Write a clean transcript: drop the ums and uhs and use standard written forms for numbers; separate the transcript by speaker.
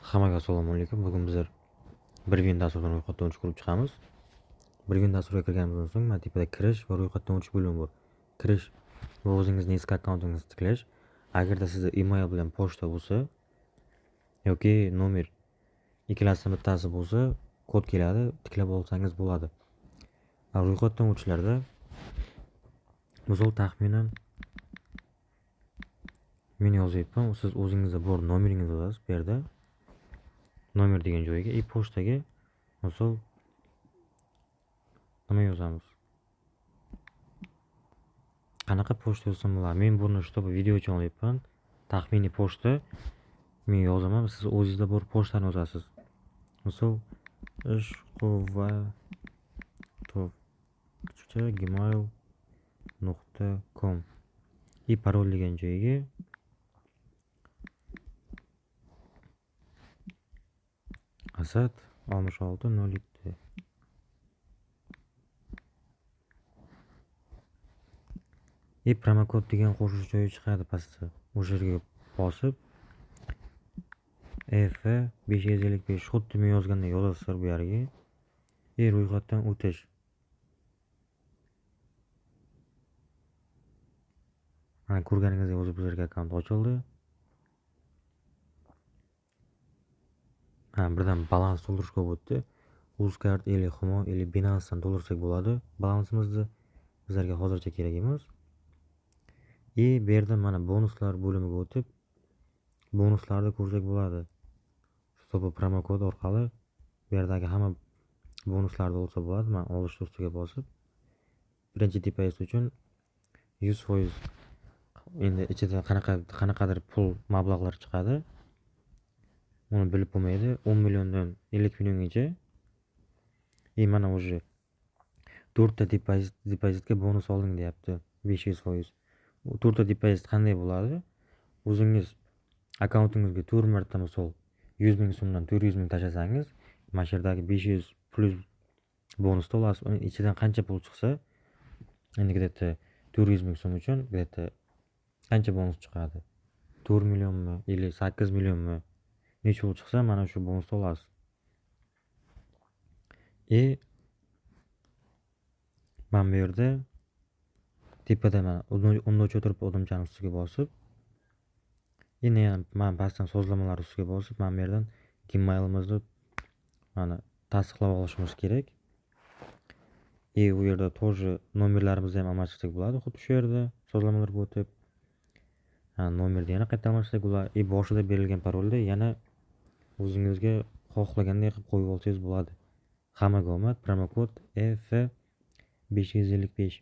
Speaker 1: Hammaga assalomu alaykum. Bugun bizlar bir vin dasturdan ro'yxatdan o'tib ko'rib chiqamiz. Bir vin dasturga kirganimizdan so'ng mana tepada kirish va ro'yxatdan o'tish bo'limi bor. Kirish va o'zingizning eski akkauntingizni tiklash. Agarda sizda email bilan pochta bo'lsa yoki nomer ikkalasidan bittasi bo'lsa, kod keladi, tiklab olsangiz bo'ladi. Ro'yxatdan o'tishlarda misol taxminan men yozyapman, siz o'zingizda bor nomeringizni yozasiz bu yerda. Nomer degan joyga pochtaga misol nima yozamiz? Qanaqa pochta yozsam bo'ladi? Men buni чтобы video uchun olyapman. Taxminiy pochta men yozaman, siz o'zingizda bor pochtani yozasiz. Misol ishqovatov@gmail.com parol degan joyga Asad 6602 promokod degan qo'shish joyi chiqadi pastda. O'sha yerga bosib F555 xuddi men yozgandek yozasizlar bu yerga. Ro'yxatdan o'tish. Mana ko'rganingizdek o'zi bizlarga akkaunt ochildi. Birdan balans to'ldirishga o'tdi. Uzcard или Humo или Binance'dan to'ldirsak bo'ladi. Balansimizni bizlarga hozircha kerak emas. Bu yerda mana bonuslar bo'limiga o'tib, bonuslarni ko'rsak bo'ladi. Shu promokod orqali bu yerdagi hamma bonuslarni olsa bo'ladi. Men olish ustiga bosib, birinchi depozit uchun 100% endi ichida qanaqadir pul mablag'lar chiqadi. Uni bilib bo'lmaydi. 10 milliondan 50 milliongacha. Mana o'sha 4 ta depozitga bonus olding deyapti. 500%. 4 ta depozit qanday bo'ladi? O'zingiz akkauntingizga 4 marta misol 100 ming so'mdan 400 ming tashlasangiz, mana shu yerdagi 500 plus bonusni olasiz. Uning ichidan qancha pul chiqsa, endi где-то 400 ming so'm uchun где-то qancha bonus chiqadi? 4 millionmi yoki 8 millionmi? Necha pul chiqsa, mana shu bonusni olasiz. Men bu yerda tepada mana o'rnida o'tirib odamchani ustiga bosib, yana men pastdan sozlamalar ustiga bosib, men bu yerdan Gmailimizni mana tasdiqlab olishimiz kerak. U yerda тоже nomerlarimizni ham almashtirsak bo'ladi, xuddi shu yerda sozlamalarga o'tib. Nomerni yana qayta almashtirsak bo'ladi. Boshida berilgan parolda yana o'zingizga xohlagandek qilib qo'yib olsangiz bo'ladi. Hammaga omad. Promokod F555